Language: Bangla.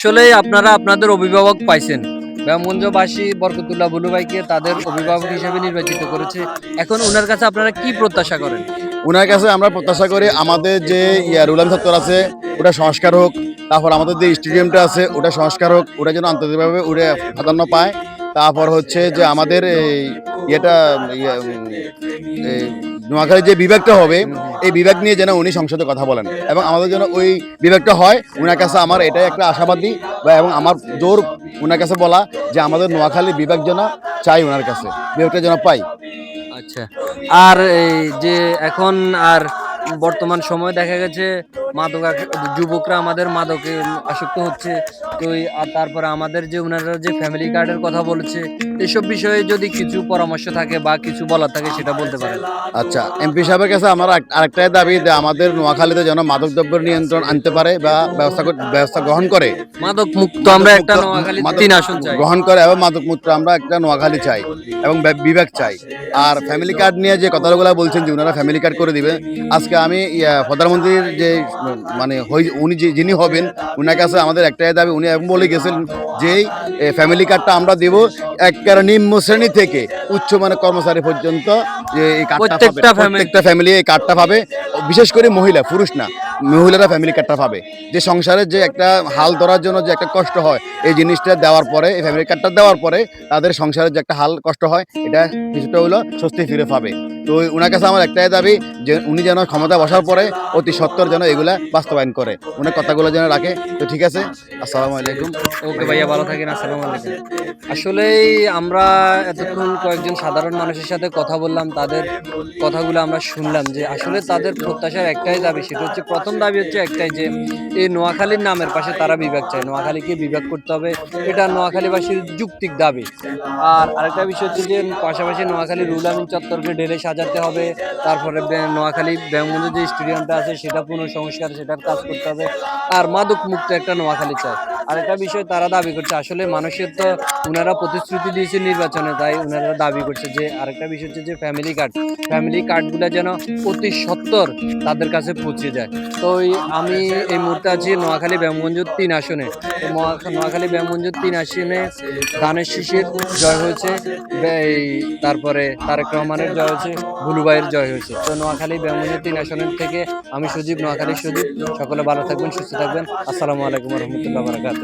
আসলেই আপনারা আপনাদের অভিভাবক পাইছেন। ব্রাহ্মণবাসী বরকতুল্লাহ বুলু ভাইকে তাদের অভিভাবক হিসেবে নির্বাচিত করেছে। এখন উনার কাছে আপনারা কি প্রত্যাশা করেন? উনার কাছে আমরা প্রত্যাশা করি আমাদের যে রুলান চত্বর আছে ওটা সংস্কার হোক। তারপর আমাদের যে স্টেডিয়ামটা আছে ওটা সংস্কার হোক। ওটা যেন আন্তর্জাতিকভাবে ওটা প্রাধান্য পায়। তারপর হচ্ছে যে আমাদের এই ইয়েটা ইয়ে এই নোয়াখালীর যে বিভাগটা হবে, এই বিভাগ নিয়ে যেন উনি সংসদে কথা বলেন এবং আমাদের জন্য ওই বিভাগটা হয়। উনার কাছে আমার এটাই একটা আশাবাদী এবং আমার জোর উনার কাছে বলা যে আমাদের নোয়াখালী বিভাগ যেন চাই উনার কাছে। বিভাগটা যেন পাই। আচ্ছা। আর এই যে এখন আর বর্তমান সময়ে দেখা গেছে যুবকরা আমাদের মাদকে আসক্ত হচ্ছে। তো আর তারপরে আমাদের যে উনারা যে ফ্যামিলি কার্ডের কথা বলেছে, এসব বিষয়ে যদি কিছু পরামর্শ থাকে বা কিছু বলার থাকে সেটা বলতে পারেন। আচ্ছা, এমপি সাহেবের কাছে আমার আরেকটাই দাবি যে আমাদের নোয়াখালীতে যেন মাদকদ্রব্যের নিয়ন্ত্রণ আনতে পারে বা ব্যবস্থা গ্রহণ করে। মাদক মুক্ত আমরা একটা নোয়াখালী মাদক ৩ আসন চাই। গ্রহণ করে এবং মাদক মুক্ত আমরা একটা নোয়াখালী চাই এবং বিবেক চাই। আর ফ্যামিলি কার্ড নিয়ে যে কথাগুলো বলছেন যে উনারা ফ্যামিলি কার্ড করে দিবে, আজকে আমি প্রধানমন্ত্রীর যে মানে উনি যিনি হবেন উনার কাছে আমাদের একটাই দাবি, উনি এখন বলে গেছেন যে ফ্যামিলি কার্ডটা আমরা দেব একেবারে নিম্ন শ্রেণী থেকে উচ্চমানের কর্মচারী পর্যন্ত যে এই কার্ডটা পাবে, প্রত্যেকটা ফ্যামিলি এই কার্ডটা পাবে। বিশেষ করে মহিলা, পুরুষ না, মহিলারা ফ্যামিলি কার্ডটা পাবে। যে সংসারের যে একটা হাল ধরার জন্য যে একটা কষ্ট হয়, এই জিনিসটা দেওয়ার পরে, এই ফ্যামিলি কার্ডটা দেওয়ার পরে তাদের সংসারের যে একটা হাল কষ্ট হয় এটা কিছুটা হলো স্বস্তি ফিরে পাবে। তো উনার কাছে আমার একটাই দাবি যে উনি যেন ক্ষমতা বসার পরে অতি সত্বর যেন এগুলা বাস্তবায়ন করে, উনার কথাগুলো যেন রাখে। তো ঠিক আছে, আসসালামু আলাইকুম। ওকে ভাইয়া, ভালো থাকেন। আসসালামু আলাইকুম। আসলেই আমরা এতক্ষণ কয়েকজন সাধারণ মানুষের সাথে কথা বললাম, তাদের কথাগুলো আমরা শুনলাম যে আসলে তাদের প্রত্যাশার একটাই দাবি, সেটা হচ্ছে প্রথম দাবি হচ্ছে একটাই যে এই নোয়াখালীর নামের পাশে তারা বিভাগ চায়, নোয়াখালীকে বিভাগ করতে হবে, এটা নোয়াখালীবাসীর যৌক্তিক দাবি। আর আরেকটা বিষয় হচ্ছে যে পাশাপাশি নোয়াখালী রুল আমিন চত্বরকে ঢেলে সাজাতে হবে, তারপরে নোয়াখালী ব্যাংকবন্ধু যে স্টেডিয়ামটা আছে সেটা পুনঃসংস্কার, সেটার কাজ করতে হবে। আর মাদক মুক্ত একটা নোয়াখালী চায়। আরেকটা বিষয় তারা দাবি করছে, আসলে মানুষের তো উনারা প্রতিশ্রুতি দিয়েছে নির্বাচনে, তাই উনারা দাবি করছে যে আরেকটা বিষয় হচ্ছে যে ফ্যামিলি কার্ডগুলো যেন অতি সত্বর তাদের কাছে পৌঁছে যায়। তো আমি এই মুহূর্তে আছি নোয়াখালী ব্যায়ামগঞ্জ ৩ আসনে। তো নোয়াখালী ব্যায়ামগঞ্জ ৩ আসনে ধানের শীষের জয় হয়েছে, তারপরে তারেক রহমানের জয় হয়েছে, ভুলু ভাইয়ের জয় হয়েছে। তো নোয়াখালী ব্যায়ামগঞ্জ ৩ আসনের থেকে আমি নোয়াখালীর সজীব। সকলে ভালো থাকবেন, সুস্থ থাকবেন। আসসালামু আলাইকুম রহমতুল্লাহ বারাকাতুহু।